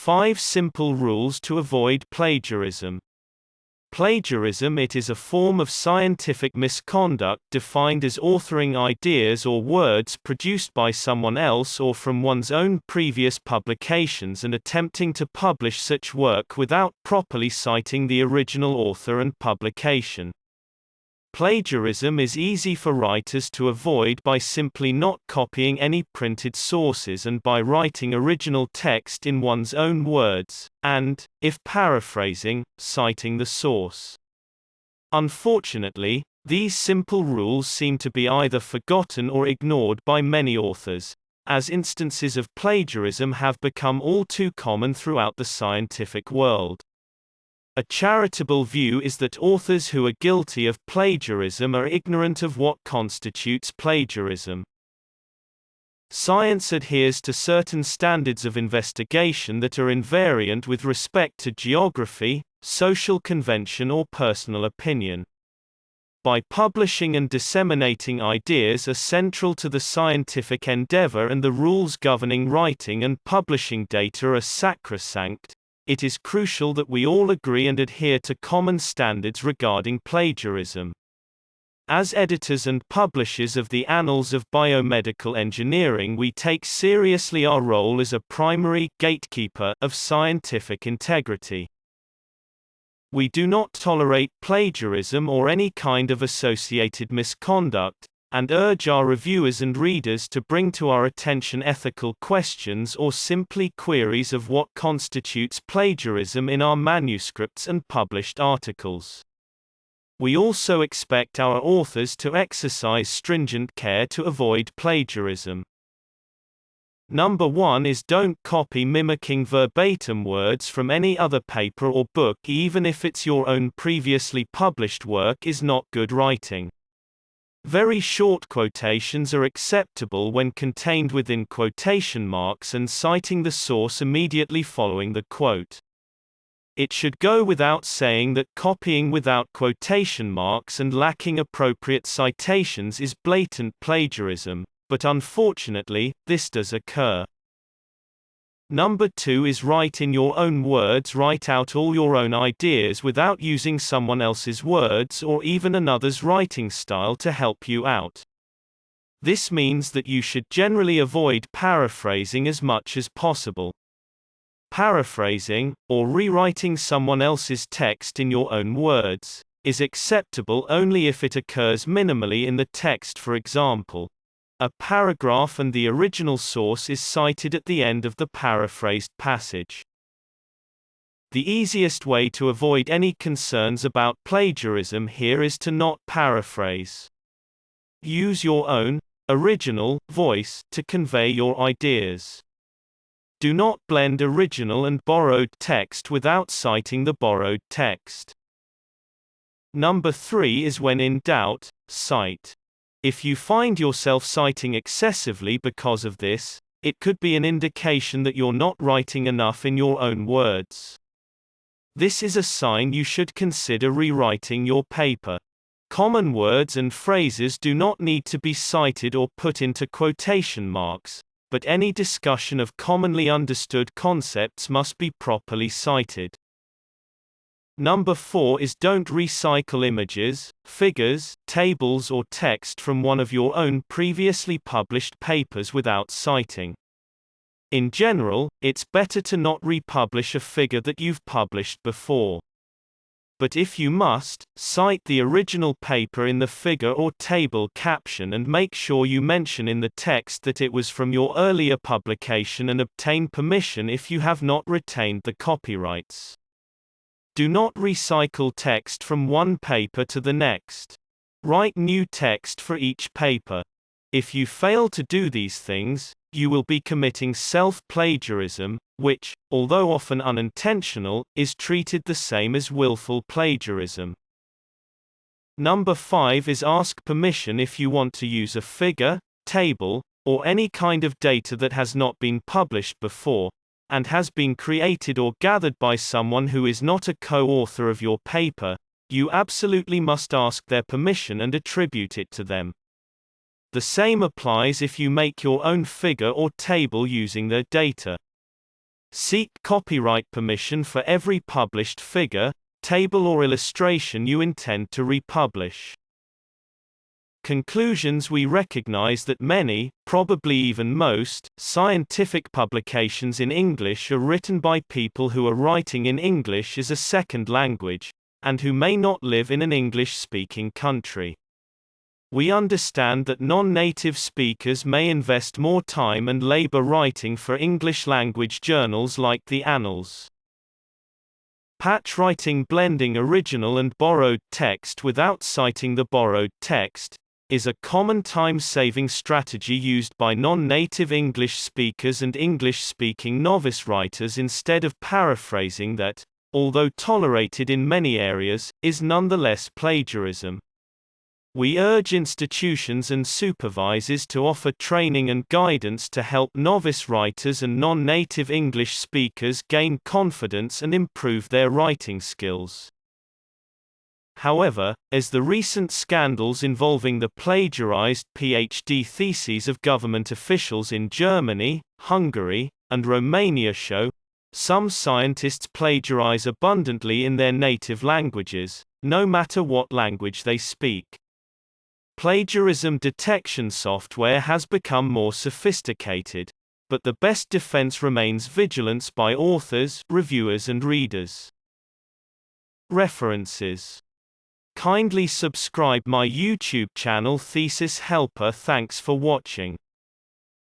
5 Simple Rules to Avoid Plagiarism. Plagiarism. It is a form of scientific misconduct defined as authoring ideas or words produced by someone else or from one's own previous publications and attempting to publish such work without properly citing the original author and publication. Plagiarism is easy for writers to avoid by simply not copying any printed sources and by writing original text in one's own words, and, if paraphrasing, citing the source. Unfortunately, these simple rules seem to be either forgotten or ignored by many authors, as instances of plagiarism have become all too common throughout the scientific world. A charitable view is that authors who are guilty of plagiarism are ignorant of what constitutes plagiarism. Science adheres to certain standards of investigation that are invariant with respect to geography, social convention or personal opinion. By publishing and disseminating ideas are central to the scientific endeavor and the rules governing writing and publishing data are sacrosanct, it is crucial that we all agree and adhere to common standards regarding plagiarism. As editors and publishers of the Annals of Biomedical Engineering, we take seriously our role as a primary gatekeeper of scientific integrity. We do not tolerate plagiarism or any kind of associated misconduct, and urge our reviewers and readers to bring to our attention ethical questions or simply queries of what constitutes plagiarism in our manuscripts and published articles. We also expect our authors to exercise stringent care to avoid plagiarism. Number 1 is don't copy mimicking verbatim words from any other paper or book even if it's your own previously published work is not good writing. Very short quotations are acceptable when contained within quotation marks and citing the source immediately following the quote. It should go without saying that copying without quotation marks and lacking appropriate citations is blatant plagiarism, but unfortunately, this does occur. Number 2 is write in your own words. Write out all your own ideas without using someone else's words or even another's writing style to help you out. This means that you should generally avoid paraphrasing as much as possible. Paraphrasing, or rewriting someone else's text in your own words, is acceptable only if it occurs minimally in the text. For example, a paragraph and the original source is cited at the end of the paraphrased passage. The easiest way to avoid any concerns about plagiarism here is to not paraphrase. Use your own, original, voice to convey your ideas. Do not blend original and borrowed text without citing the borrowed text. Number 3 is when in doubt, cite. If you find yourself citing excessively because of this, it could be an indication that you're not writing enough in your own words. This is a sign you should consider rewriting your paper. Common words and phrases do not need to be cited or put into quotation marks, but any discussion of commonly understood concepts must be properly cited. Number 4 is don't recycle images, figures, tables or text from one of your own previously published papers without citing. In general, it's better to not republish a figure that you've published before. But if you must, cite the original paper in the figure or table caption and make sure you mention in the text that it was from your earlier publication and obtain permission if you have not retained the copyrights. Do not recycle text from one paper to the next. Write new text for each paper. If you fail to do these things, you will be committing self-plagiarism, which, although often unintentional, is treated the same as willful plagiarism. Number 5 is ask permission if you want to use a figure, table, or any kind of data that has not been published before, and has been created or gathered by someone who is not a co-author of your paper. You absolutely must ask their permission and attribute it to them. The same applies if you make your own figure or table using their data. Seek copyright permission for every published figure, table or illustration you intend to republish. Conclusions: we recognize that many, probably even most, scientific publications in English are written by people who are writing in English as a second language, and who may not live in an English-speaking country. We understand that non-native speakers may invest more time and labor writing for English-language journals like the Annals. Patch writing, blending original and borrowed text without citing the borrowed text, is a common time-saving strategy used by non-native English speakers and English-speaking novice writers instead of paraphrasing that, although tolerated in many areas, is nonetheless plagiarism. We urge institutions and supervisors to offer training and guidance to help novice writers and non-native English speakers gain confidence and improve their writing skills. However, as the recent scandals involving the plagiarized PhD theses of government officials in Germany, Hungary, and Romania show, some scientists plagiarize abundantly in their native languages, no matter what language they speak. Plagiarism detection software has become more sophisticated, but the best defense remains vigilance by authors, reviewers, and readers. References. Kindly subscribe my YouTube channel Thesis Helper. Thanks for watching.